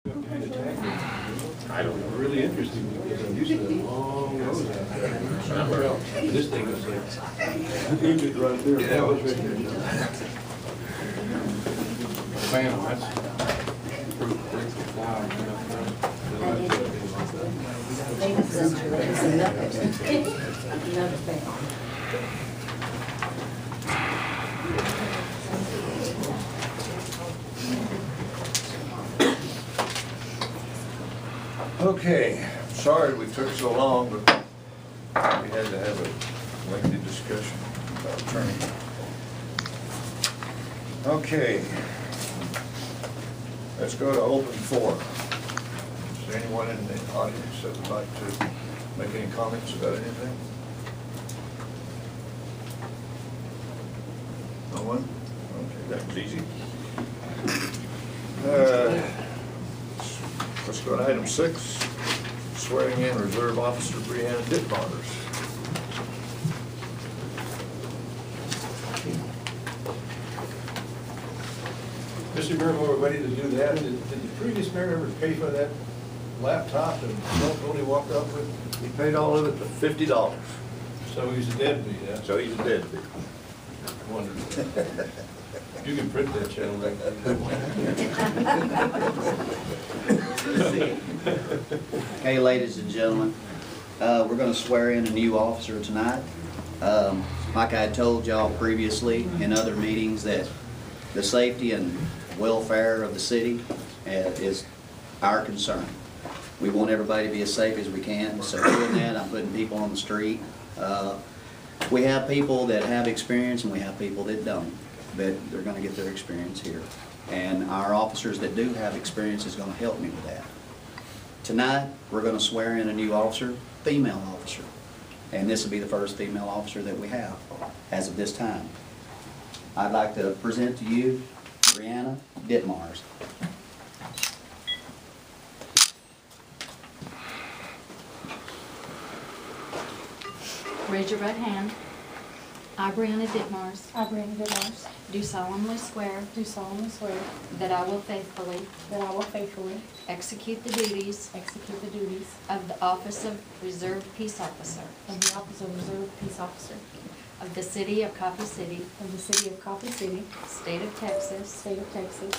I don't know. Really interesting because I'm used to the long nose out there. Well, this thing was like, inches right there. Yeah, it was right there. Bam, that's proof breaks the fly. Okay, sorry we took so long, but we had to have a lengthy discussion about training. Okay, let's go to open forum. Is there anyone in the audience that would like to make any comments about anything? No one? Okay, that was easy. Let's go to item 6, swearing in Reserve Officer Brianna Ditmars. Mr. Mayor, while we're ready to do that, did the previous mayor ever pay for that laptop and only walked off with? He paid all of it for $50. So he's a deadbeat, yeah? So he's a deadbeat. Wonderful. You can print that channel back. Okay, ladies and gentlemen, we're going to swear in a new officer tonight. Like I had told y'all previously in other meetings, that the safety and welfare of the city is our concern. We want everybody to be as safe as we can, so doing that, I'm putting people on the street. We have people that have experience and we have people that don't, but they're going to get their experience here. And our officers that do have experience is going to help me with that. Tonight, we're going to swear in a new officer, female officer. And this will be the first female officer that we have as of this time. I'd like to present to you Brianna Ditmars. Raise your right hand. I, Brianna Ditmars, I, Brianna Ditmars, do solemnly swear do solemnly swear that I will faithfully that I will faithfully execute the duties execute the duties of the office of Reserve Peace Officer of the office of Reserve Peace Officer of the city of Coffee City, of the city of Coffee City, state of Texas, state of Texas,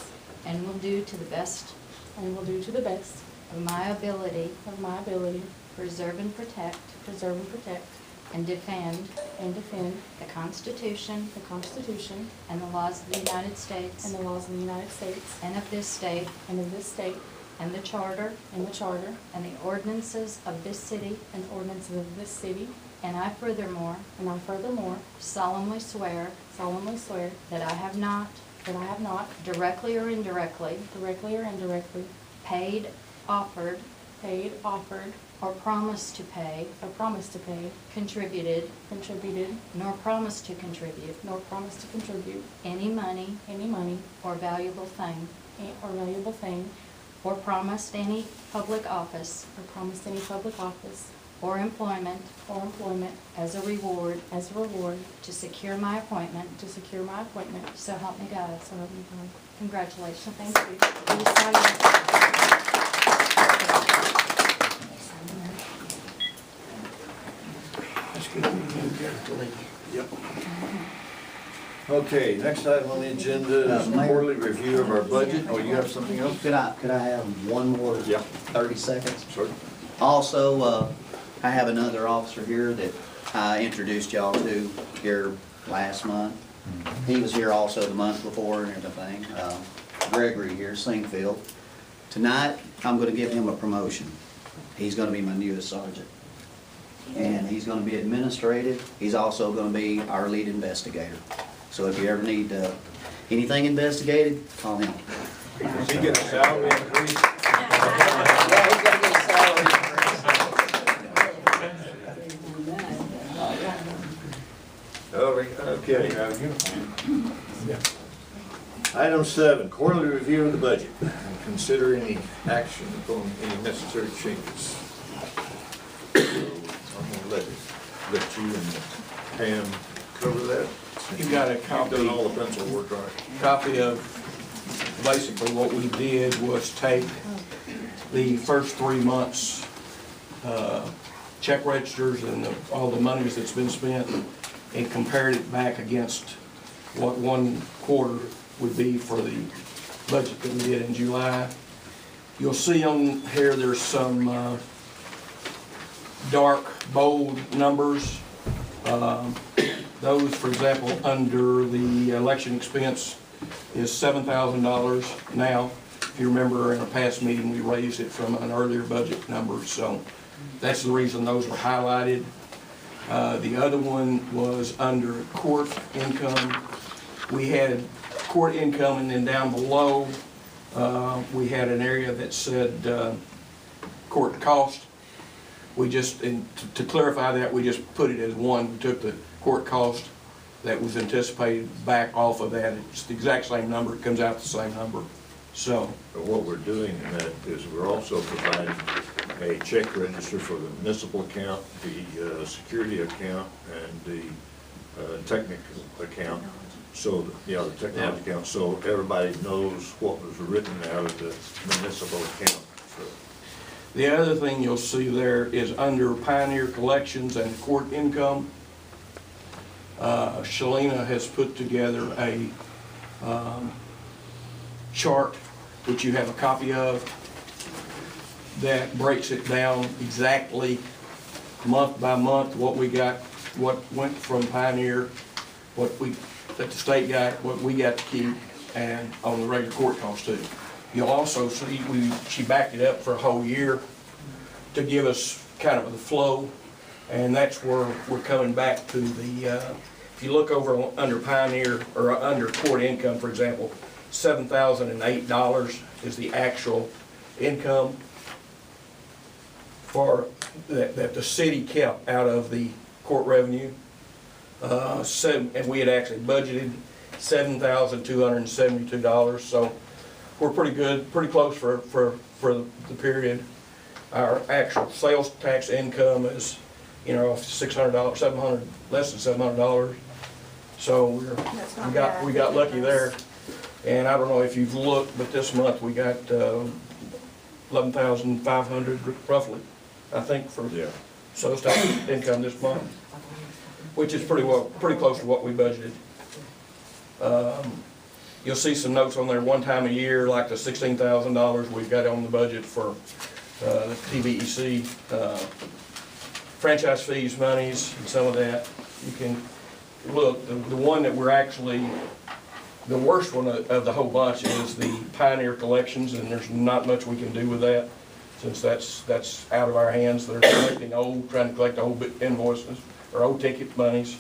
and will do to the best and will do to the best of my ability of my ability preserve and protect preserve and protect and defend and defend the Constitution the Constitution and the laws of the United States and the laws of the United States and of this state and of this state and the charter and the charter and the ordinances of this city, and ordinances of this city, and I furthermore and I furthermore solemnly swear solemnly swear that I have not, that I have not, directly or indirectly, directly or indirectly, paid, offered, paid, offered, or promised to pay, or promised to pay, contributed, contributed, nor promised to contribute nor promised to contribute any money any money or valuable thing, or valuable thing, or promised any public office or promised any public office or employment or employment as a reward as a reward to secure my appointment, to secure my appointment. so help me God. So help me God. Congratulations. Thank you. Please sign it. That's good. Yep. Okay, next item on the agenda is Mayor. quarterly review of our budget. Oh, you have something else? Could I have one more Yeah. 30 seconds? Sure. Also, I have another officer here that I introduced y'all to here last month. He was here also the month before and everything. Gregory here, Singfield. Tonight, I'm gonna give him a promotion. He's gonna be my newest sergeant. And he's gonna be administrative. He's also gonna be our lead investigator. So if you ever need anything investigated, call him. Does he get a salary increase? Yeah, he's gonna get a salary. Okay. Item 7, quarterly review of the budget. Consider any action upon any necessary changes. So, I'm gonna let you and Pam cover that. You got a You've copy. done all the pencil work, all right. Copy of basically what we did was take the first 3 months check registers and all the monies that's been spent and compared it back against what 1 quarter would be for the budget that we did in July. You'll see on here there's some dark, bold numbers. Those, for example, under the election expense is $7,000 now. If you remember, in a past meeting, we raised it from an earlier budget number, so that's the reason those were highlighted. The other one was under court income. We had court income, and then down below, we had an area that said court cost. We just, and to clarify that, we just put it as one. We took the court cost that was anticipated back off of that. It's the exact same number. It comes out the same number. So. But what we're doing in that is we're also providing a check register for the municipal account, the security account, and the technical account. So, the technology account, so everybody knows what was written out of the municipal account. So, the other thing you'll see there is under Pioneer Collections and Court Income, Shalina has put together a chart, which you have a copy of, that breaks it down exactly month by month, what we got, what went from Pioneer, that the state got, what we got to keep, and on the regular court costs too. You'll also see she backed it up for a whole year to give us kind of the flow, and that's where we're coming back to the, if you look over under Pioneer, or under court income, for example, $7,008 is the actual income for that the city kept out of the court revenue. And we had actually budgeted $7,272, so we're pretty good, pretty close for the period. Our actual sales tax income is, $600, less than $700. So we got lucky there. And I don't know if you've looked, but this month we got $11,500 roughly, I think, for sales tax income this month, which is pretty close to what we budgeted. You'll see some notes on there, one time a year, like the $16,000 we've got on the budget for the TVEC, franchise fees, monies, and some of that. You can look, the one that we're actually, the worst one of the whole bunch is the Pioneer Collections, and there's not much we can do with that, since that's out of our hands. They're trying to collect old invoices, or old ticket monies.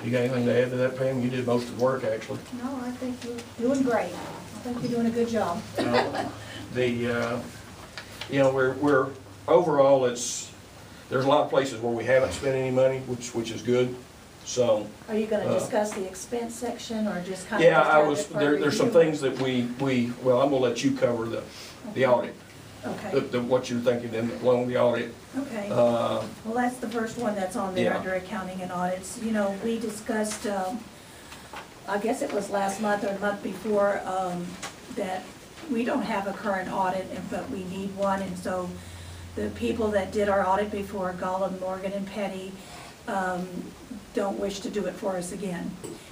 You got anything to add to that, Pam? You did most of the work, actually. No, I think you're doing great. I think you're doing a good job. We're overall, there's a lot of places where we haven't spent any money, which is good. So. Are you going to discuss the expense section, or just kind of? Yeah, there's some things that well, I'm gonna let you cover the audit. Okay. What you're thinking along the audit. Okay. Well, that's the first one that's on there, Yeah. under accounting and audits. We discussed, I guess it was last month or the month before, that we don't have a current audit, but we need one. And so the people that did our audit before, Gollum, Morgan, and Petty, don't wish to do it for us again.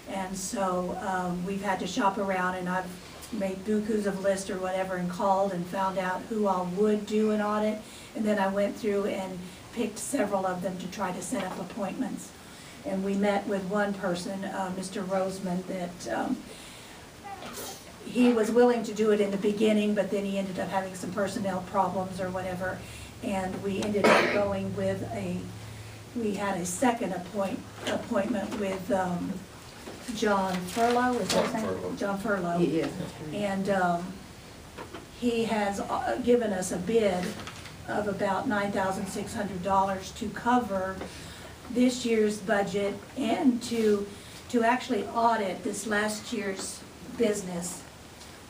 And so we've had to shop around, and I've made bukus of lists or whatever and called and found out who all would do an audit. And then I went through and picked several of them to try to set up appointments. And we met with one person, Mr. Roseman, that he was willing to do it in the beginning, but then he ended up having some personnel problems or whatever. And we ended up going with we had a second appointment with John Furlow, is that his name? John Furlow. Yes. And he has given us a bid of about $9,600 to cover this year's budget and to actually audit this last year's business.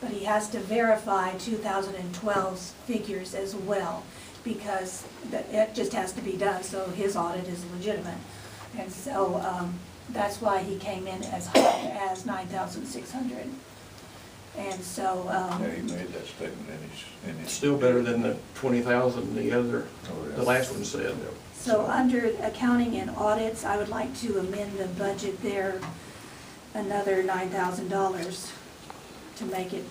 But he has to verify 2012's figures as well, because it just has to be done, so his audit is legitimate. And so that's why he came in as high as $9,600. And so, Yeah, he made that statement in his. It's still better than the 20,000 the other, Oh, yeah. the last one said. so under accounting and audits, I would like to amend the budget there another $9,000 to make it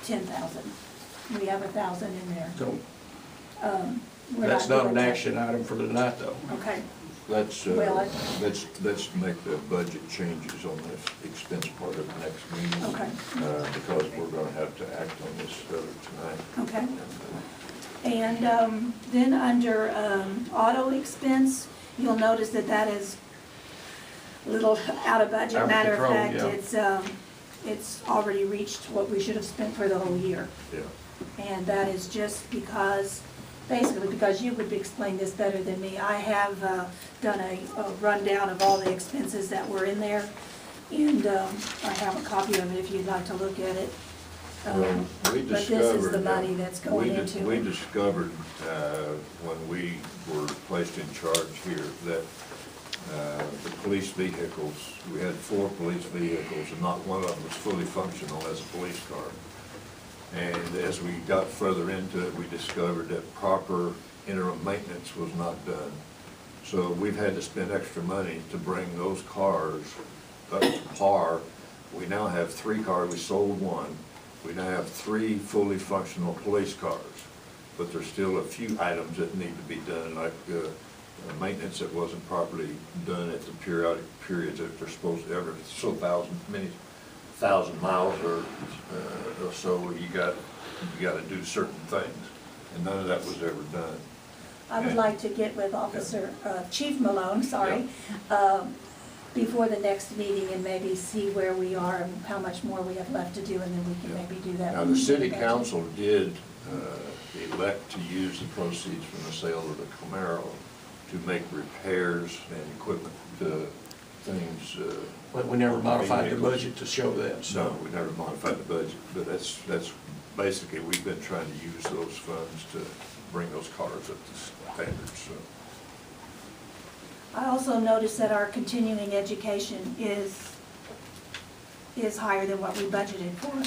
10,000. We have 1,000 in there. So We're that's not doing an that. action item for tonight, though. Okay, Let's, Well, let's make the budget changes on this expense part of the next meeting. Okay. Because we're gonna have to act on this tonight. okay. And then under auto expense, you'll notice that that is a little out of budget. Out of Matter of control, fact, yeah. it's already reached what we should have spent for the whole year. Yeah. And that is just because, basically because you would explain this better than me. I have done a rundown of all the expenses that were in there, and I have a copy of it if you'd like to look at it. Well, we But this is discovered. the money that's going we di- into We it. discovered, when we were placed in charge here, that the police vehicles, we had 4 police vehicles, and not one of them was fully functional as a police car. And as we got further into it, we discovered that proper interim maintenance was not done. So we've had to spend extra money to bring those cars up to par. We now have 3 cars, we sold 1. We now have 3 fully functional police cars, but there's still a few items that need to be done, like maintenance that wasn't properly done at the periodic periods that they're supposed to, every so many thousand miles or so, you got to do certain things, and none of that was ever done. I would like to get with Officer, Chief Malone, sorry, before the next meeting and maybe see where we are and how much more we have left to do, and then we can maybe do that. Now, the city council did elect to use the proceeds from the sale of the Camaro to make repairs and equipment things. But we never modified the vehicles. budget to show that, so. No, we never modified the budget, but that's basically, we've been trying to use those funds to bring those cars up to standards, so. I also noticed that our continuing education is higher than what we budgeted for.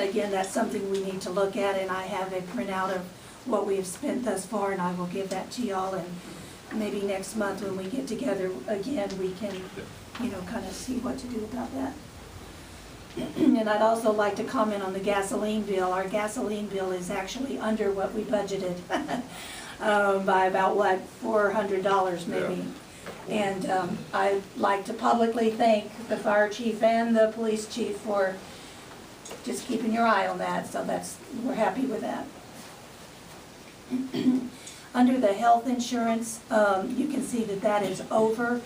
Again, that's something we need to look at, and I have a printout of what we have spent thus far, and I will give that to y'all, and maybe next month when we get together again, we can, kind of see what to do about that. And I'd also like to comment on the gasoline bill. Our gasoline bill is actually under what we budgeted by about, $400 maybe. Yeah. And I'd like to publicly thank the fire chief and the police chief for just keeping your eye on that, so we're happy with that. Under the health insurance, you can see that that is over.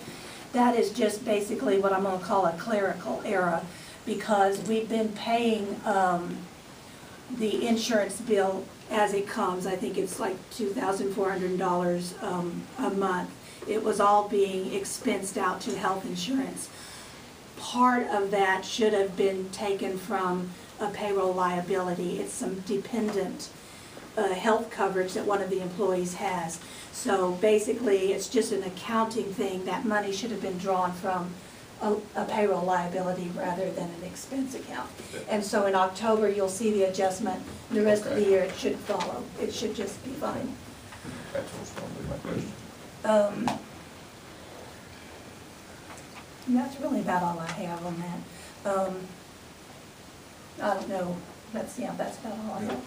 That is just basically what I'm going to call a clerical error, because we've been paying the insurance bill as it comes. I think it's like $2,400 a month. It was all being expensed out to health insurance. Part of that should have been taken from a payroll liability. It's some dependent health coverage that one of the employees has. So basically, it's just an accounting thing. That money should have been drawn from a payroll liability rather than an expense account. And so in October, you'll see the adjustment. The rest of the year, it should follow. It should just be fine. That's what's going to be my question. That's really about all I have on that. I don't know, that's about all I have.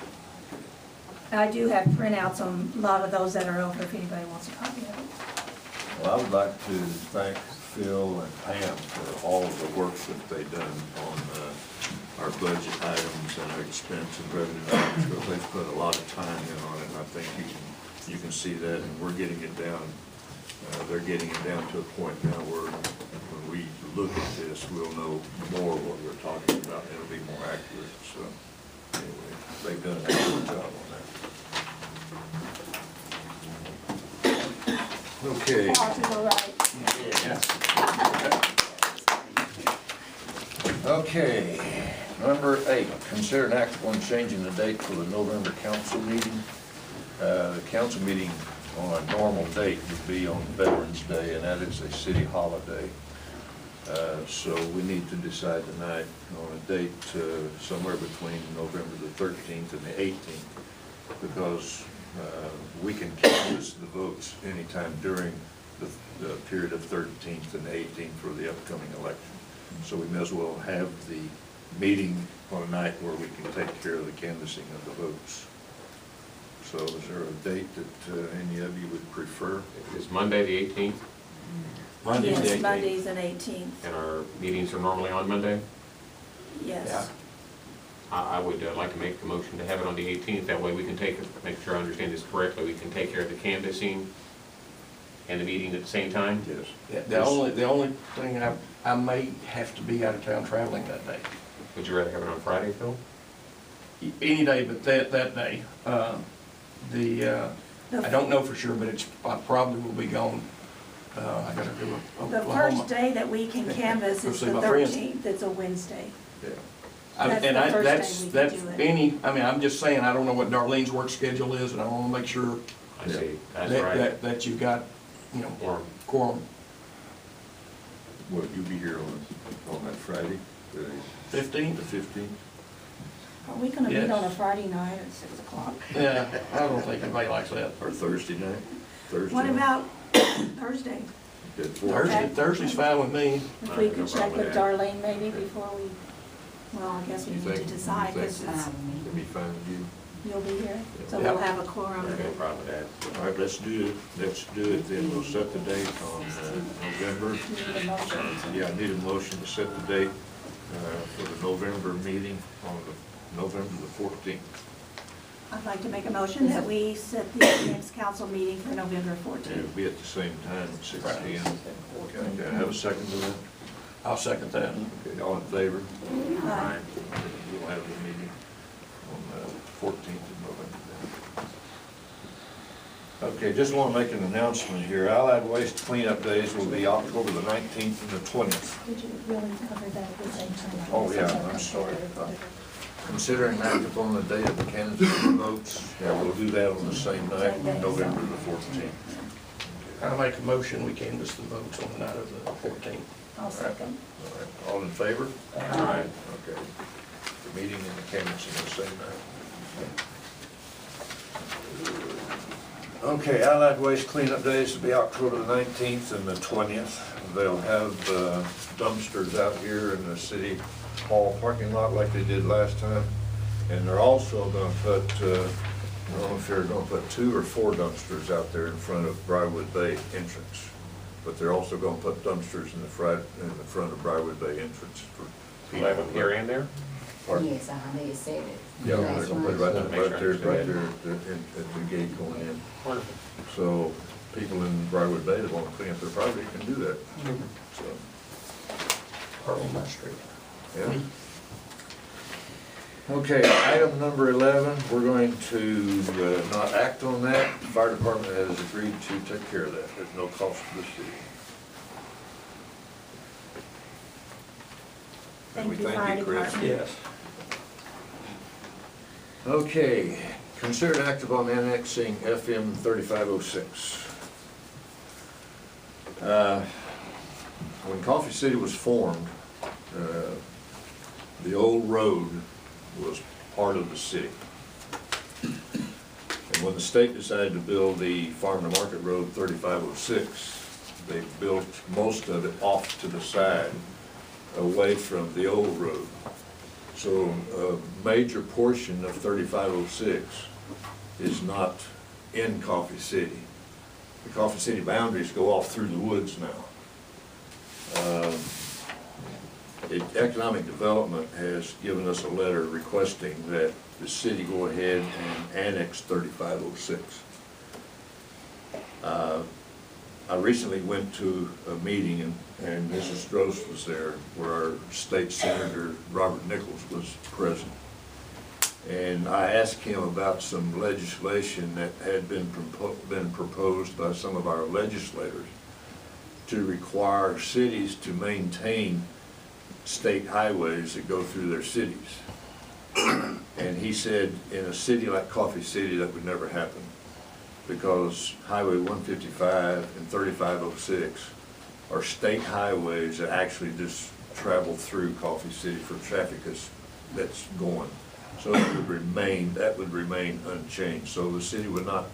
I do have printouts on a lot of those that are over if anybody wants a copy of it. Well, I would like to thank Phil and Pam for all of the work that they've done on our budget items and our expense and revenue items, because they've put a lot of time in on it, and I think you can see that, and we're getting it down. They're getting it down to a point now where when we look at this, we'll know more what we're talking about, and it'll be more accurate, so anyway, they've done an excellent job on that. Okay. Ours is all right. Okay, number 8, consider an act upon changing the date for the November council meeting. The council meeting on a normal date would be on Veterans Day, and that is a city holiday. So we need to decide tonight on a date somewhere between November the 13th and the 18th, because we can canvass the votes anytime during the period of 13th and 18th for the upcoming election. So we may as well have the meeting on a night where we can take care of the canvassing of the votes. So is there a date that any of you would prefer? Is Monday the 18th, Monday's the Yes, 18th. Mondays and 18th, and our meetings are normally on Monday? yes. I would like to make the motion to have it on the 18th, that way we can make sure I understand this correctly, we can take care of the canvassing and the meeting at the same time? Yes. Yeah, the only thing, I may have to be out of town traveling that day. Would you rather have it on Friday, Phil? Any day but that day. I don't know for sure, but I probably will be gone. I gotta do The Oklahoma. first day that we can canvass Go is see the my friends. 13th, it's a Wednesday. Yeah. That's the first day we can That's do it. I mean, I'm just saying, I don't know what Darlene's work schedule is, and I wanna make sure I see, that's right. that you've got, you know, Quorum. quorum. Will you be here on that Friday? The 15th? 15th? Are we gonna meet Yes. on a Friday night at 6 o'clock? Yeah, I don't think anybody likes that. Or Thursday night? Thursday What night? about Thursday? At 4? Thursday's fine with me. If I we have no could check problem with with that. Darlene maybe before we, well, I guess we You need to think- decide, you because think- It'd be fine with you? you'll be here, so Yeah. we'll have a I quorum. have no problem with that. All right, let's do it. Let's do it then. We'll set the date on November. Need a motion. Yeah, I need a motion to set the date for the November meeting on November the 14th. I'd like to make a motion that we set the next council meeting for November And 14th. it'll be at the same time, at 6 Right. p.m. Okay, I have a second to that? I'll second that. Okay, all in favor? Aye. We'll have the meeting on the 14th of November. Okay, just want to make an announcement here. Allied Waste Cleanup Days will be October the 19th and the 20th. Did you really cover that at the same time? Oh, yeah, I'm sorry. Considering act upon the date of the candidates votes, yeah, we'll do that on the same night, Same day. November the 14th. I'll make a motion, we canvass the votes on the night of the 14th. I'll second. All right, all in favor? Aye. Okay. The meeting and the canvassing the same night. Okay, Allied Waste Cleanup Days will be October the 19th and the 20th. They'll have dumpsters out here in the city hall parking lot like they did last time. And they're also gonna put, I don't know if they're gonna put 2 or 4 dumpsters out there in front of Briarwood Bay entrance. But they're also gonna put dumpsters in the front of Briarwood Bay entrance for Will I have them here and there? Pardon? Yes, they said it. Yeah, they're last gonna put it month. right there, at the gate going in. Wonderful. So people in Briarwood Bay that want to clean up their property can do that. So, Or on my street. yeah. Okay, item number 11, we're going to not act on that. The fire department has agreed to take care of that. There's no cost to the city. And we Thank you, Fire you, Chris. Department. Yes. Okay, consider active on annexing FM 3506. When Coffee City was formed, the old road was part of the city. And when the state decided to build the Farm to Market Road 3506, they built most of it off to the side, away from the old road. So a major portion of 3506 is not in Coffee City. The Coffee City boundaries go off through the woods now. Economic Development has given us a letter requesting that the city go ahead and annex 3506. I recently went to a meeting and Mrs. Gross was there, where our state senator, Robert Nichols, was present. And I asked him about some legislation that had been proposed by some of our legislators to require cities to maintain state highways that go through their cities. And he said, in a city like Coffee City, that would never happen, because Highway 155 and 3506 are state highways that actually just travel through Coffee City for traffic that's going. So that would remain unchanged. So the city would not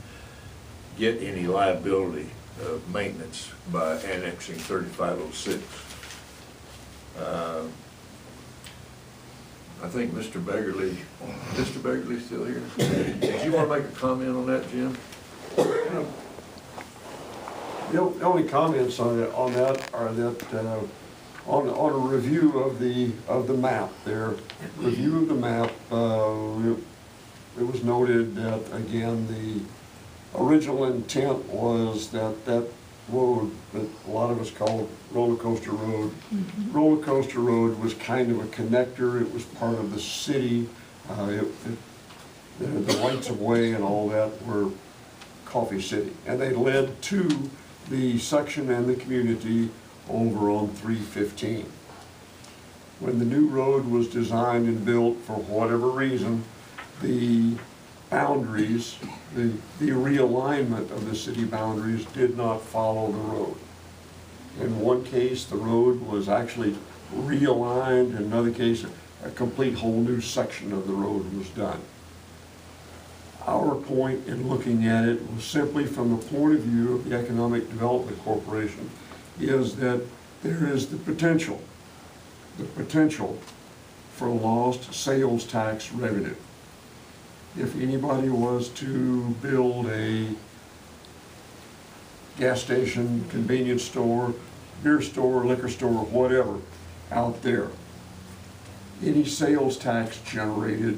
get any liability of maintenance by annexing 3506. I think Mr. Beggarly still here? Did you want to make a comment on that, Jim? The only comments on that are that, on a review of the map there, review of the map, it was noted that, again, the original intent was that road that a lot of us call Roller Coaster Road. Roller Coaster Road was kind of a connector. It was part of the city. The rights of way and all that were Coffee City. And they led to the section and the community over on 315. When the new road was designed and built, for whatever reason, the boundaries, the realignment of the city boundaries did not follow the road. In one case, the road was actually realigned. In another case, a complete whole new section of the road was done. Our point in looking at it was simply from the point of view of the Economic Development Corporation, is that there is the potential for lost sales tax revenue. If anybody was to build a gas station, convenience store, beer store, liquor store, whatever, out there, any sales tax generated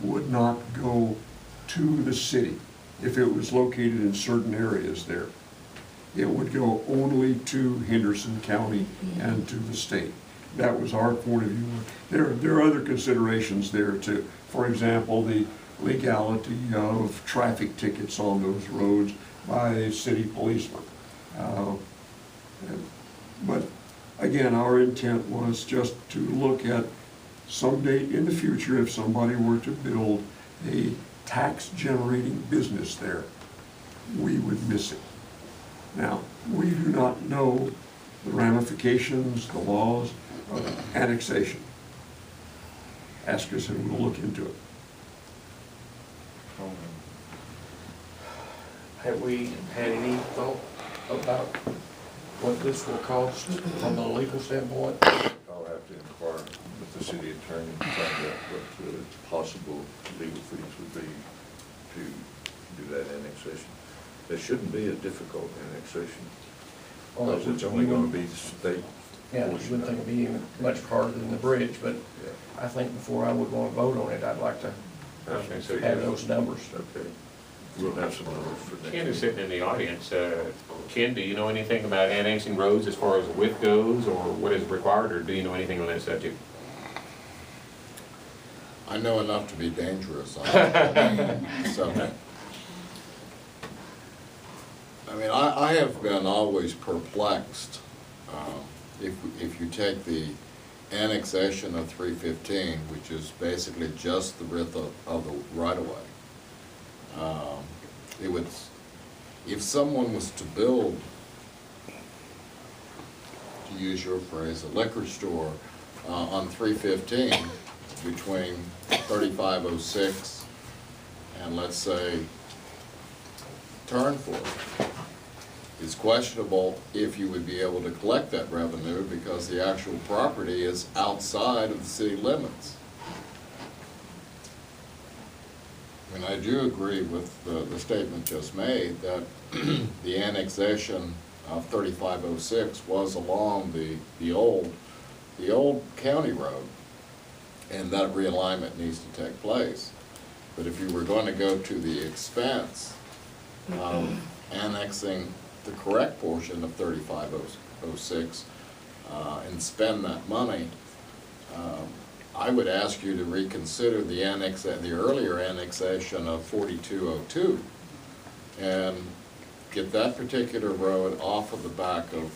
would not go to the city if it was located in certain areas there. It would go only to Henderson County and to the state. That was our point of view. There are other considerations there too. For example, the legality of traffic tickets on those roads by city policemen. But again, our intent was just to look at someday in the future, if somebody were to build a tax-generating business there, we would miss it. Now, we do not know the ramifications, the laws of annexation. Ask us and we'll look into it. Have we had any thought about what this will cost from a legal standpoint? I'll have to inquire with the city attorney to find out what the possible legal fees would be to do that annexation. There shouldn't be a difficult annexation, because it's only going to be the state. Yeah, you wouldn't think it'd be even much harder than the bridge, but I think before I would want to vote on it, I'd like to have those numbers. Okay, we'll have some numbers for next. Ken is sitting in the audience. Ken, do you know anything about annexing roads as far as width goes, or what is required, or do you know anything on that subject? I know enough to be dangerous. So, I mean, I have been always perplexed. If you take the annexation of 315, which is basically just the width of the right-of-way, it would, if someone was to build, to use your phrase, a liquor store on 315 between 3506 and, let's say, Turnforth, it's questionable if you would be able to collect that revenue because the actual property is outside of the city limits. And I do agree with the statement just made that the annexation of 3506 was along the old county road, and that realignment needs to take place. But if you were going to go to the expense of annexing the correct portion of 3506 and spend that money, I would ask you to reconsider the earlier annexation of 4202 and get that particular road off of the back of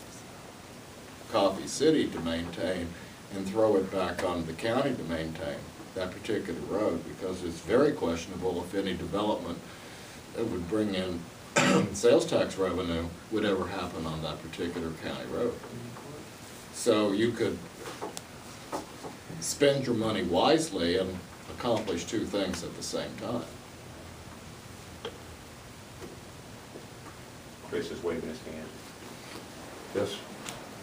Coffee City to maintain and throw it back on the county to maintain that particular road, because it's very questionable if any development that would bring in sales tax revenue would ever happen on that particular county road. So you could spend your money wisely and accomplish two things at the same time. Chris is waving his hand. Yes.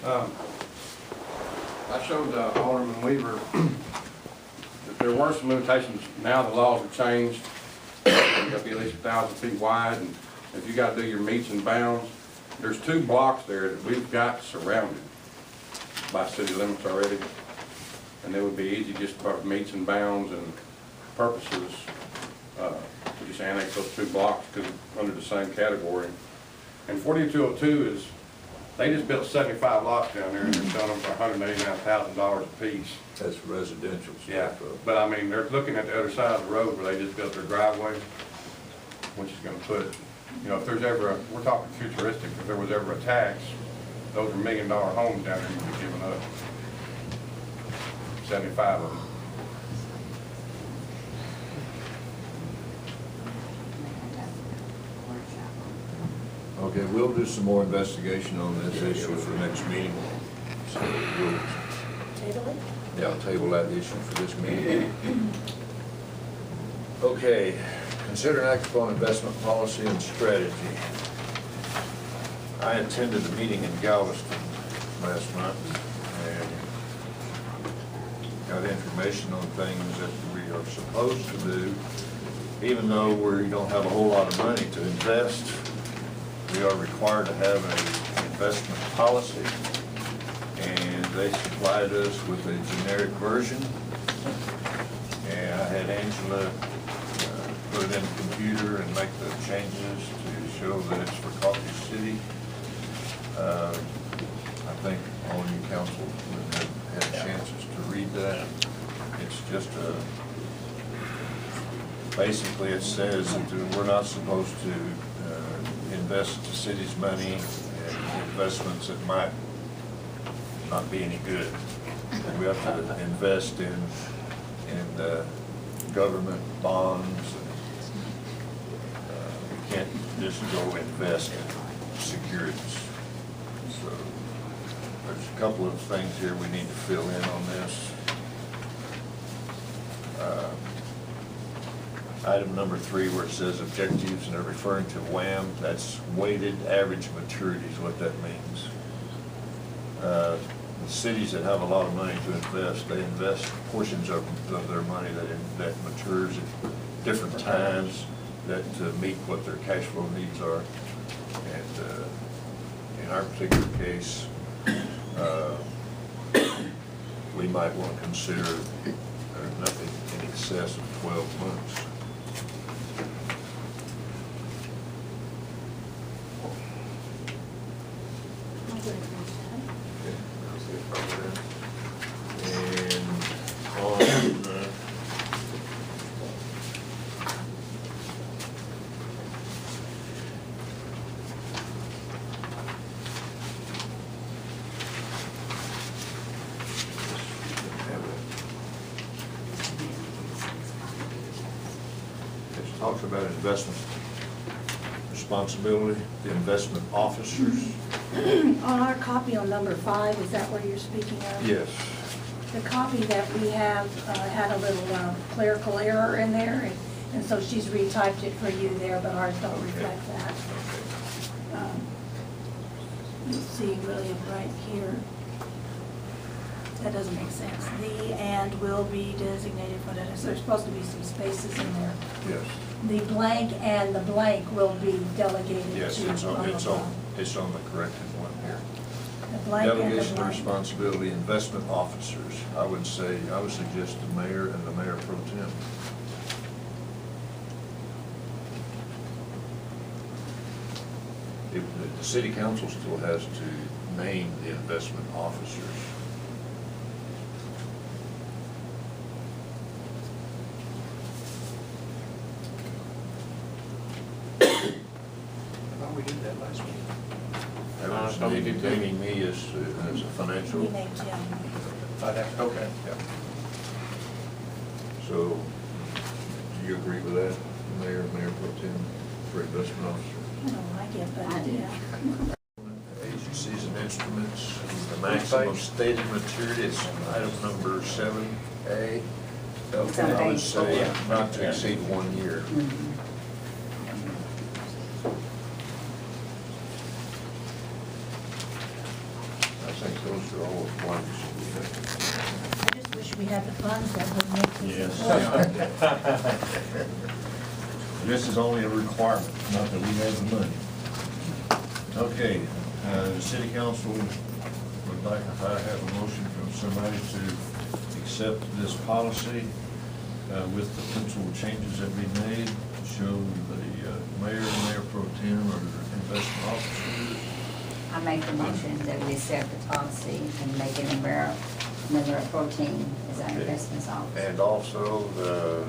I showed Alderman Weaver that there were some limitations. Now the laws have changed. You gotta be at least 1,000 feet wide, and if you gotta do your meets and bounds, there's 2 blocks there that we've got surrounded by city limits already. And it would be easy just for meets and bounds and purposes, to just annex those 2 blocks because under the same category. And 4202 is, they just built 75 lots down there and they're selling them for $189,000 a piece. That's residential Yeah, stuff. but I mean, they're looking at the other side of the road where they just built their driveway, which is gonna put, you know, if there's ever a, we're talking futuristic, if there was ever a tax, those are $1 million homes down there you'd be giving up. 75 of them. Okay, we'll do some more investigation on this issue for next meeting. So we'll, Table it? yeah, I'll table that issue for this meeting. Okay, consider an act upon investment policy and strategy. I attended a meeting in Galveston last month and got information on things that we are supposed to do. Even though we don't have a whole lot of money to invest, we are required to have an investment policy, and they supplied us with a generic version. And I had Angela put it in the computer and make the changes to show that it's for Coffee City. I think all you council have had chances to read that. It's just basically it says that we're not supposed to invest the city's money in investments that might not be any good. We have to invest in government bonds. We can't just go invest in securities. So there's a couple of things here we need to fill in on this. Item number 3, where it says objectives, and they're referring to WAM, that's weighted average maturity is what that means. The cities that have a lot of money to invest, they invest portions of their money that matures at different times that meet what their cash flow needs are. And in our particular case, we might want to consider nothing in excess of 12 months. Talks about investment responsibility, the investment officers. On our copy on number 5, is that what you're speaking of? Yes. The copy that we have had a little clerical error in there, and so she's retyped it for you there, but ours don't reflect that. You see William right here. That doesn't make sense. The and will be designated for that, so there's supposed to be some spaces in there. Yes. The blank and the blank will be delegated to. Yes, it's on the corrected one here. The blank and the Delegation of blank. responsibility, investment officers. I would suggest the mayor and the mayor pro tem. The city council still has to name the investment officers. We did that last week. That was thought we did too. naming me as a financial. We named him. Okay. Yeah. So, do you agree with that, Mayor pro tem, for investment officer? I don't like it, but yeah. Agencies and instruments, the maximum stated maturity is item number 7A. I would say not to exceed 1 year. I think those are all the ones we have. I just wish we had the funds that would make this work. This is only a requirement, not that we have the money. Okay, the city council would like to have a motion from somebody to accept this policy with the principal changes that we made to show the mayor and mayor pro tem or investment officers. I make the motion that we accept the policy and make it mayor pro tem as our investments officer. And also the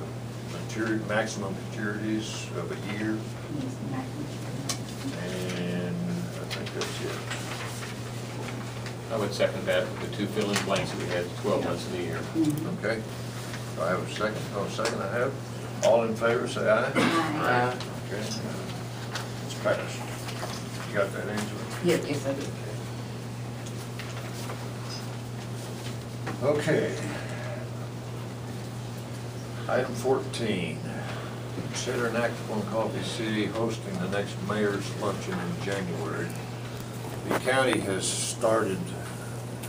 maximum maturities of a year, and I think that's it. I would second that, the two fill-in blanks that we had, 12 months in the year. Okay, do I have a second? Oh, second I have. All in favor, say aye. Aye. Okay, it's passed. You got that, Angela? Yes, I do. Okay. Item 14, consider an act upon Coffee City hosting the next mayor's luncheon in January. The county has started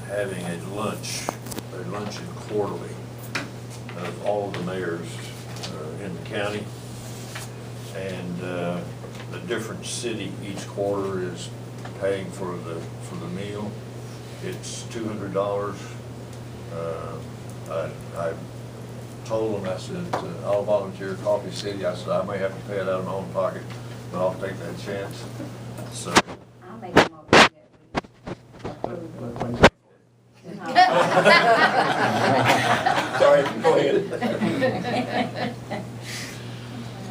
having a luncheon quarterly of all of the mayors in the county. And the different city each quarter is paying for the meal. It's $200. I told them, I said, I'll volunteer Coffee City. I said, I may have to pay it out of my own pocket, but I'll take that chance. So. I'll make a motion that we approve. Sorry, go ahead.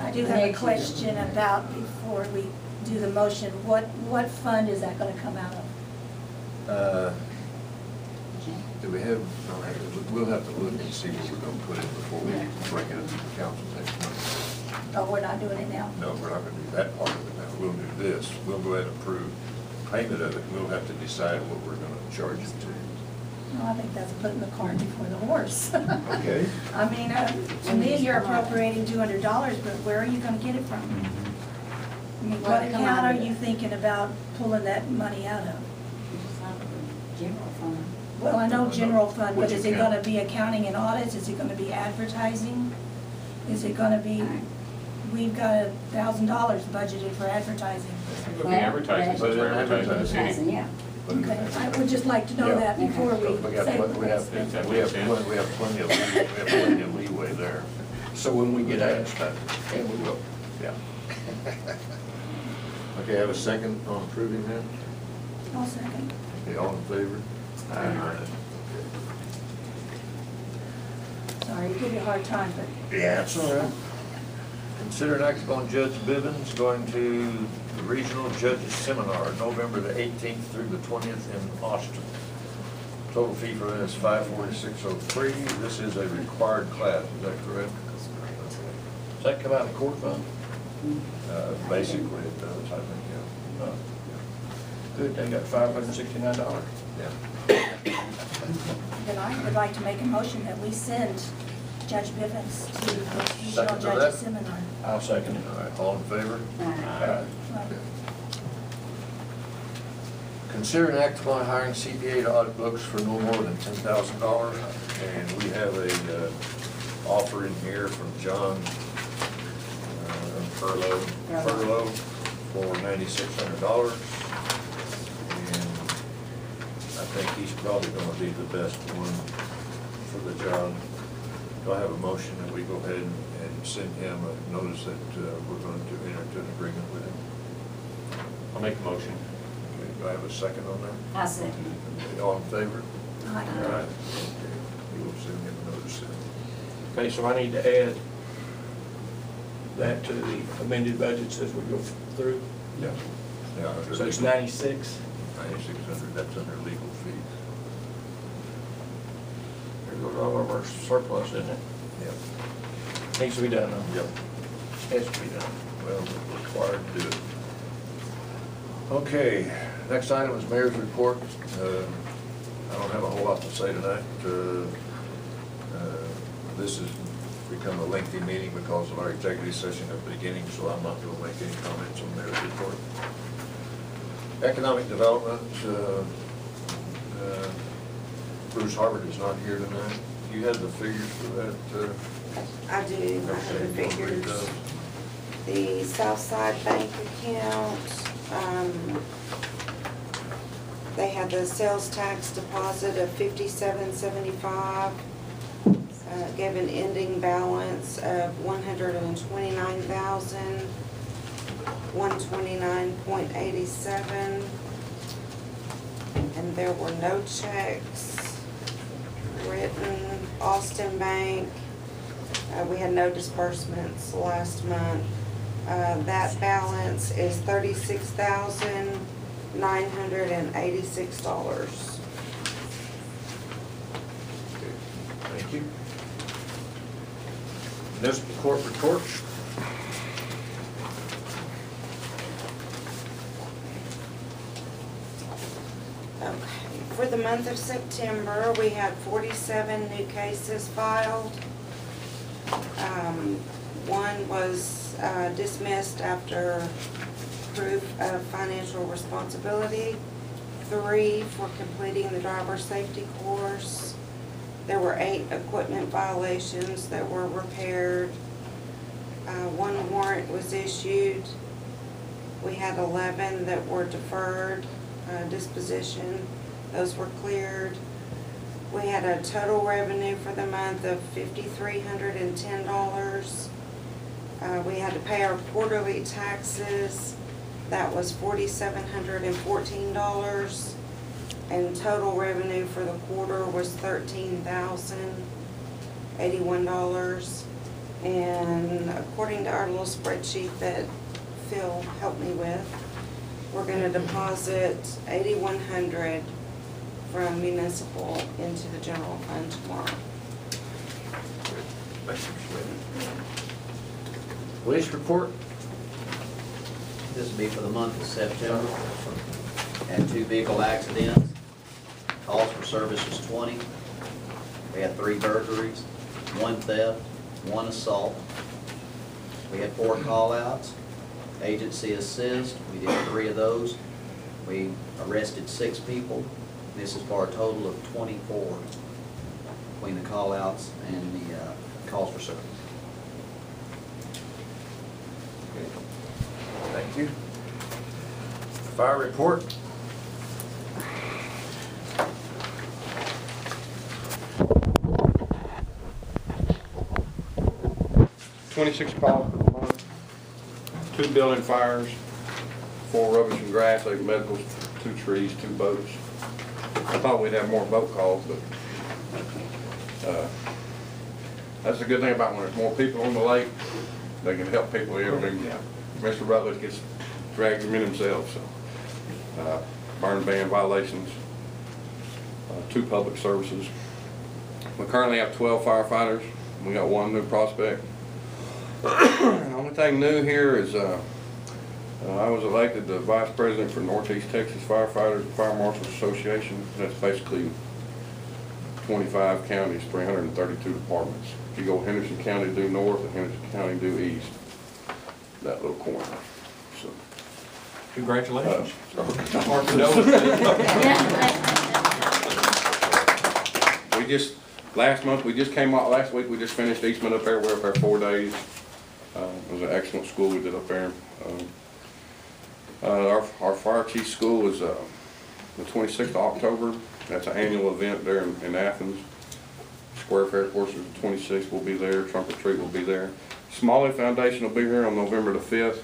I do have a question about, before we do the motion, what fund is that gonna come out of? Do we have, we'll have to look and see what we're gonna put in before we bring it to the council next month. Oh, we're not doing it now? No, we're not gonna do that part of it now. We'll do this. We'll go ahead and approve payment of it. We'll have to decide what we're gonna charge it to. No, I think that's putting the cart before the horse. Okay. I mean, to me, you're appropriating $200, but where are you gonna get it from? I mean, what account are you thinking about pulling that money out of? General fund. Well, I know general fund, but Which is it account? gonna be accounting and audits? Is it gonna be advertising? Is it gonna be, we've got $1,000 budgeted for advertising. It would be advertising, since we're advertising the city. Advertising, yeah. Okay, I would just like to know that before we We have say. plenty of leeway there. So when we get asked, and we will. Yeah. Okay, have a second on approving that? I'll second. Okay, all in favor? Sorry, give you a hard time, but Yeah, that's all right. Consider an act upon Judge Bivens going to the Regional Judges Seminar, November the 18th through the 20th in Austin. Total fee for that is $546.03. This is a required class, is that correct? Does that come out of the court fund? Basically it does, I think, yeah. Good, they got $569. Yeah. then I would like to make a motion that we send Judge Bivens to the Regional Second to that? Judges Seminar. I'll second it. All right, all in favor? Aye. Right. Consider an act upon hiring CPA to audit books for no more than $10,000. And we have a offer in here from John Furlow for $9,600. And I think he's probably gonna be the best one for the job. Do I have a motion that we go ahead and send him a notice that we're going to enter into an agreement with him? I'll make a motion. Okay, do I have a second on that? I second. Okay, all in favor? Aye. All right. Okay, we will send him a notice then. Okay, so I need to add that to the amended budgets as we go through. Yeah. Yeah. So it's 96. 9,600, that's under legal fees. There goes all of our surplus, isn't it? Yep. Needs to be done, though. Yep. Has to be done. Well, we're required to do it. Okay, next item is mayor's report. I don't have a whole lot to say tonight. This has become a lengthy meeting because of our executive session at the beginning, so I'm not going to make any comments on mayor's report. Economic development, Bruce Harvard is not here tonight. You had the figures for that? I do, I have the figures. The Southside Bank account, they had the sales tax deposit of $57.75, gave an ending balance of $129,129.87, and there were no checks written. Austin Bank, we had no disbursements last month. That balance is $36,986. Thank you. Municipal court reports. Okay, for the month of September, we had 47 new cases filed. One was dismissed after proof of financial responsibility. 3 for completing the driver's safety course. There were 8 equipment violations that were repaired. 1 warrant was issued. We had 11 that were deferred disposition. Those were cleared. We had a total revenue for the month of $5,310. We had to pay our quarterly taxes. That was $4,714. And total revenue for the quarter was $13,081. And according to our little spreadsheet that Phil helped me with, we're gonna deposit $8,100 from municipal into the general fund tomorrow. Thank you, police report. This will be for the month of September. Had 2 vehicle accidents. Calls for service was 20. We had 3 burglaries, 1 theft, 1 assault. We had 4 call-outs. Agency assist, we did 3 of those. We arrested 6 people. This is for a total of 24 between the call-outs and the calls for service. Okay. Thank you. Fire report. $26 calls per month, 2 building fires, 4 rubbish and grass, 8 medicals, 2 trees, 2 boats. I thought we'd have more boat calls, but that's the good thing about when there's more people on the lake, they can help people in. I mean, Mr. Rutledge gets dragged them in himself, so. Burn ban violations, 2 public services. We currently have 12 firefighters. We got 1 new prospect. The only thing new here is I was elected the vice president for Northeast Texas Firefighters and Fire Marshals Association. That's basically 25 counties, 332 departments. If you go Henderson County due north and Henderson County due east, that little corner. So, Congratulations. We just, last month, we just came out, last week we just finished Eastman up there. We're up there 4 days. It was an excellent school we did up there. Our fire chief school is the 26th of October. That's an annual event there in Athens. Square Fair course is the 26th. We'll be there. Trunk or Treat will be there. Smalley Foundation will be here on November the 5th.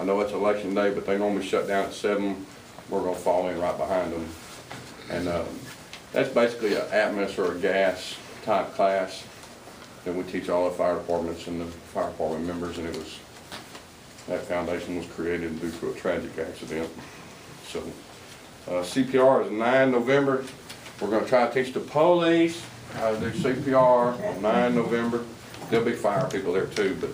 I know it's election day, but they normally shut down at 7. We're going to fall in right behind them. And that's basically an Atmos or a gas type class that we teach all the fire departments and the fire department members, and that foundation was created due to a tragic accident. So CPR is 9 November. We're going to try to teach the police how to do CPR on 9 November. There'll be fire people there too, but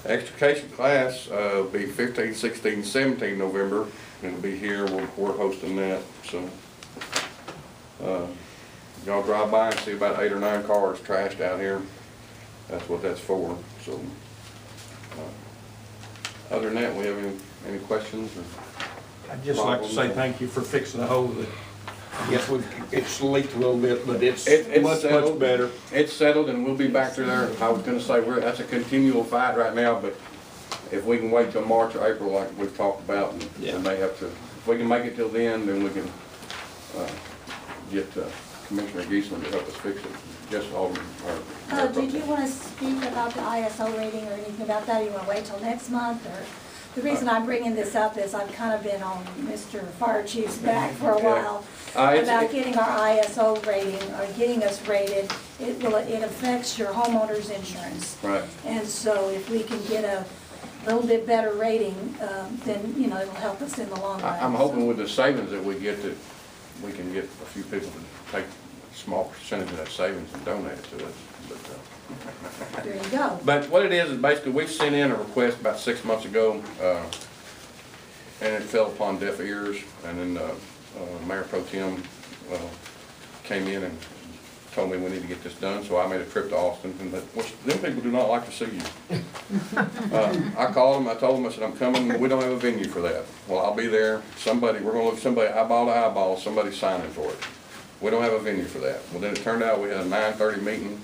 Extrication class, will be 15, 16, 17 November. It'll be here, we're hosting that, so. Y'all drive by and see about 8 or 9 cars trashed out here. That's what that's for, so. Other than that, we have any questions or? I'd just like to say thank you for fixing the hole that, yes, it's leaked a little bit, but it's much better. It's settled and we'll be back through there. I was gonna say, that's a continual fight right now, but if we can wait till March or April like we've talked about, and we may have to, if we can make it till then we can, get Commissioner Geisler to help us fix it. Yes, Alderman. Did you want to speak about the ISO rating or anything about that? Or you want to wait till next month? Or the reason I'm bringing this up is I've kind of been on Mr. Fire Chief's back for a while about getting our ISO rating or getting us rated. It affects your homeowner's insurance. Right. And so if we can get a little bit better rating, then, you know, it'll help us in the long run. I'm hoping with the savings that we get that we can get a few people to take a small percentage of that savings and donate it to us. There you go. But what it is basically we sent in a request about 6 months ago, and it fell upon deaf ears. And then Mayor Pro Tem came in and told me we need to get this done. So I made a trip to Austin, and them people do not like to see you. I called them. I told them, I said, I'm coming. We don't have a venue for that. Well, I'll be there. We're going to look somebody eyeball to eyeball. Somebody signing for it. We don't have a venue for that. Well, then it turned out we had a 9:30 meeting.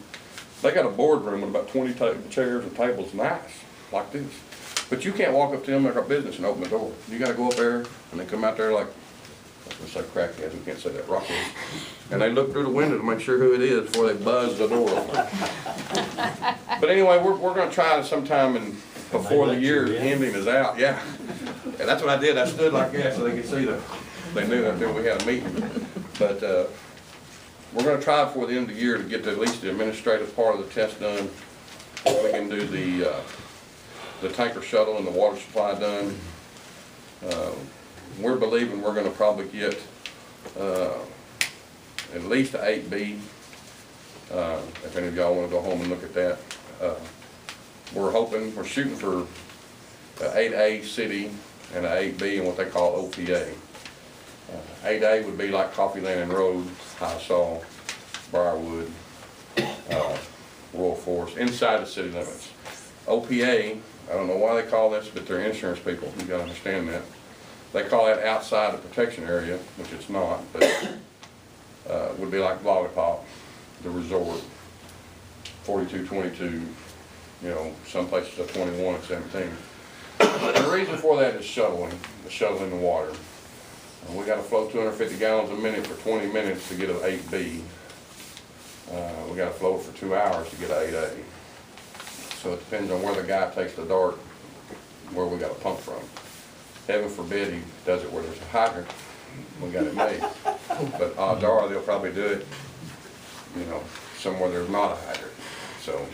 They got a boardroom with about 20 chairs and tables, nice, like this. But you can't walk up to them at our business and open the door. You got to go up there, and they come out there like, I was going to say crackheads, we can't say that, rockheads. And they look through the window to make sure who it is before they buzz the door open. But anyway, we're going to try sometime before the year ending is out, yeah. And that's what I did. I stood like that so they could see they knew that we had a meeting. But we're going to try before the end of the year to get at least the administrative part of the test done. We can do the tanker shuttle and the water supply done. We're believing we're going to probably get at least an 8B. If any of y'all want to go home and look at that. We're shooting for an 8A city and an 8B and what they call OPA. 8A would be like Coffee Landing Road, High Saw, Briarwood, Royal Forest, inside the city limits. OPA, I don't know why they call this, but they're insurance people. You gotta understand that. They call that outside the protection area, which it's not, but would be like Lollipop, the resort, 4222, you know, some places are 21 and 17. The reason for that is shuttling the water. We got to flow 250 gallons a minute for 20 minutes to get an 8B. We got to flow it for 2 hours to get an 8A. So it depends on where the guy takes the dart, where we got to pump from. Heaven forbid he does it where there's a hydrant. We got it made. But odds are they'll probably do it, you know, somewhere there's not a hydrant. So,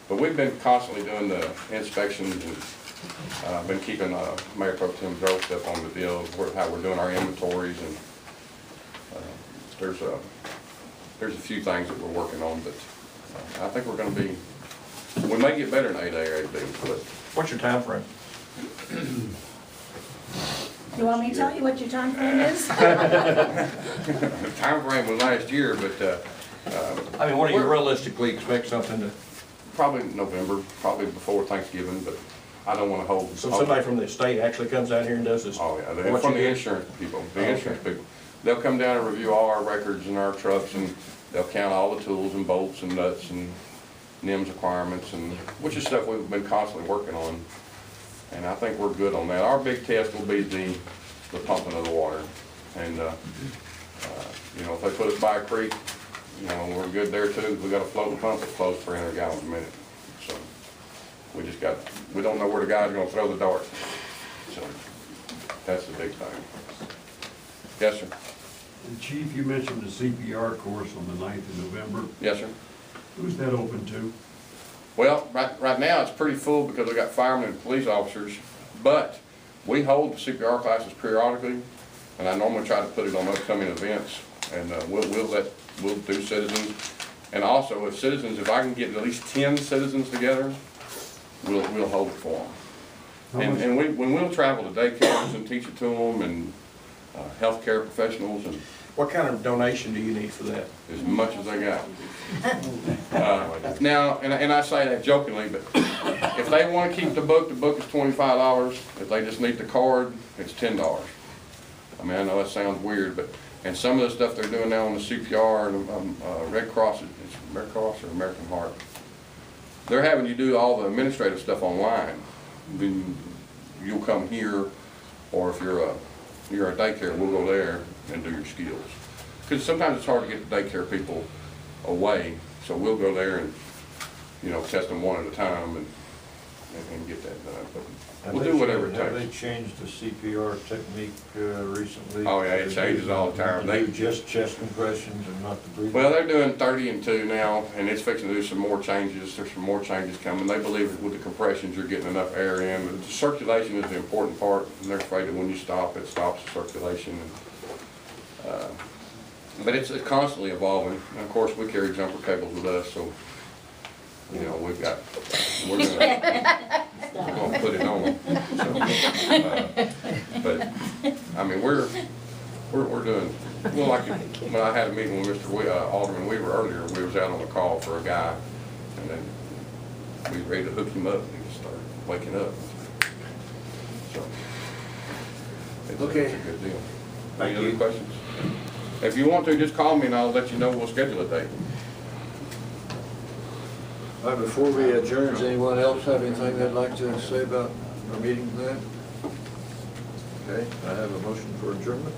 but we've been constantly doing the inspections and been keeping Mayor Pro Tem Gross up on the deal of how we're doing our inventories, and there's a few things that we're working on, but I think we're going to be, we may get better than 8A or 8B. But What's your time frame? You want me to tell you what your time frame is? the time frame was last year, but I mean, what do you realistically expect something to? Probably November, probably before Thanksgiving, but I don't want to hold. So somebody from the state actually comes out here and does this? Oh, yeah, they're from the insurance people, people. They'll come down and review all our records and our trucks, and they'll count all the tools and bolts and nuts and NIMS requirements, and which is stuff we've been constantly working on. And I think we're good on that. Our big test will be the pumping of the water. And, you know, if they put us by a creek, you know, we're good there too. We got a floating pump that flows 300 gallons a minute. So we don't know where the guy's gonna throw the dart. So that's the big thing. Yes, sir. And Chief, you mentioned the CPR course on the 9th of November. Yes, sir. Who's that open to? Well, right now it's pretty full because we got firemen and police officers, but we hold the CPR classes periodically, and I normally try to put it on upcoming events, and we'll do citizens. And also if I can get at least 10 citizens together, we'll hold it for them. And we'll travel to daycares and teach it to them, and healthcare professionals, and What kind of donation do you need for that? as much as they got. Now, and I say that jokingly, but if they want to keep the book is $25. If they just need the card, it's $10. I mean, I know that sounds weird, but, and some of the stuff they're doing now on the CPR and Red Cross, it's Red Cross or American Heart, they're having you do all the administrative stuff online. Then you'll come here, or if you're a daycare, we'll go there and do your skills. Because sometimes it's hard to get the daycare people away, so we'll go there and, test them one at a time and get that done. But we'll do whatever it Have they takes. changed the CPR technique recently? Oh, yeah, it changes all the time. They do just chest compressions and not the breathing? Well, they're doing 30 and 2 now, and it's fixing to do some more changes. There's some more changes coming. They believe that with the compressions, you're getting enough air in. The circulation is the important part, and they're afraid that when you stop, it stops the circulation. But it's constantly evolving. And of course, we carry jumper cables with us, so we're gonna put it on. So, but I mean, we're doing, well, like when I had a meeting with Mr. Alderman Weaver earlier, we was out on a call for a guy, and then we was ready to hook him up, and he just started waking up. So it's a good deal. Any other questions? If you want to, just call me and I'll let you know. We'll schedule a date. All right, before we adjourn, does anyone else have anything they'd like to say about our meeting tonight? Okay, I have a motion for adjournment.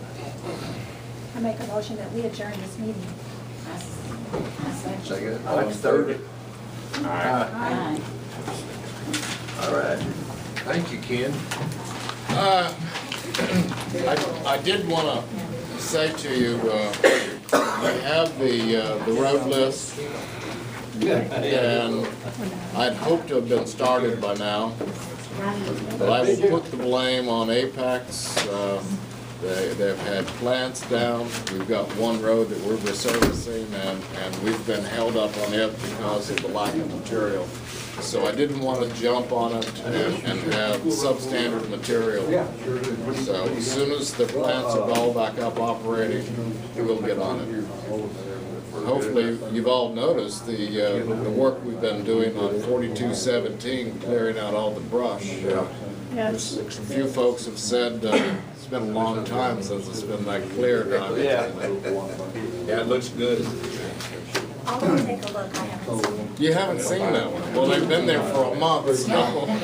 I make a motion that we adjourn this meeting. Second. All in favor? Aye. All right. Thank you, Ken. I did want to say to you, we have the road list, and I'd hoped to have been started by now, but I will put the blame on Apex. They've had plants down. We've got one road that we're resurfacing, and we've been held up on it because of the lack of material. So I didn't want to jump on it and have substandard material. So as soon as the plants are all back up operating, we'll get on it. Hopefully, you've all noticed the work we've been doing on 4217, clearing out all the brush. Yes. A few folks have said it's been a long time since it's been that clear. Yeah, it looks good. I'll go take a look. I haven't seen it. You haven't seen that one? Well, they've been there for a month, so. Ken,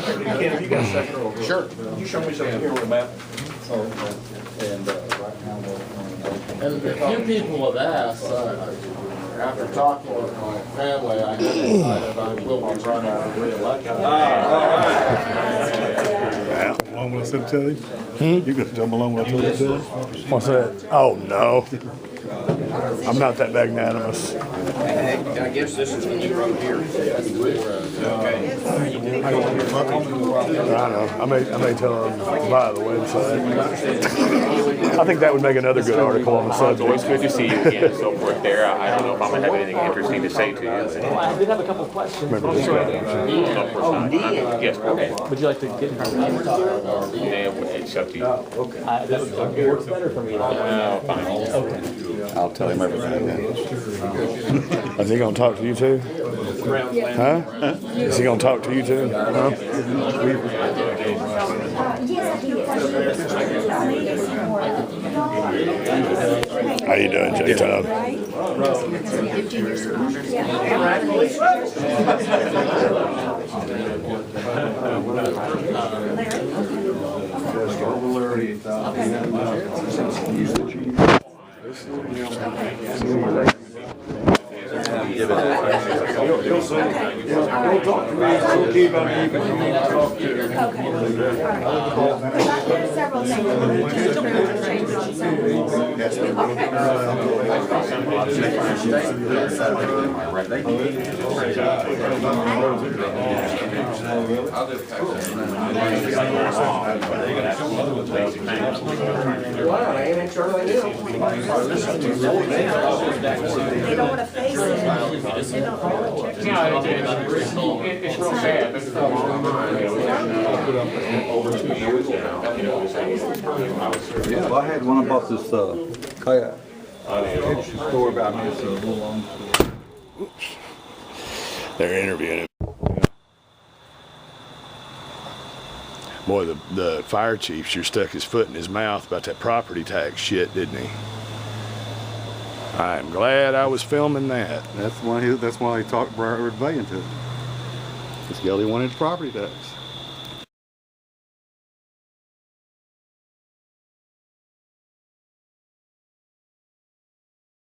have you got a second real quick? Sure. Can you show me something here with a map? And a few people have asked, after talking with my family, I decided I will be running for re-election. Along with what I tell you? You gonna tell them along with what I tell you? What's that? Oh, no. I'm not that magnanimous. I guess this is when you wrote here. I know. I may tell them via the website. I think that would make another good article on the It's always subject. good to see you again and so forth there. I don't know if I'm gonna have anything interesting to say to you. I did have a couple of questions. Remember this guy? Yes, okay. Would you like to get in It's up to you. It works better for me. Fine. Okay. I'll tell him everything. Is he gonna talk to you too? Huh? Is he gonna talk to you too? Huh? How you doing, J-Todd? Don't talk to me, it's okay about me, but you need to talk to. There's several things that we just approved and changed on They don't want to face it. They don't. It's real sad, but over 2 years now, Yeah, well, I had when I bought this kayak. It's a story about me, it's a little long story. They're interviewing him. Boy, the fire chief sure stuck his foot in his mouth about that property tax shit, didn't he? I'm glad I was filming that. That's why he talked Broward Bay into it. Because Geldy wanted property tax.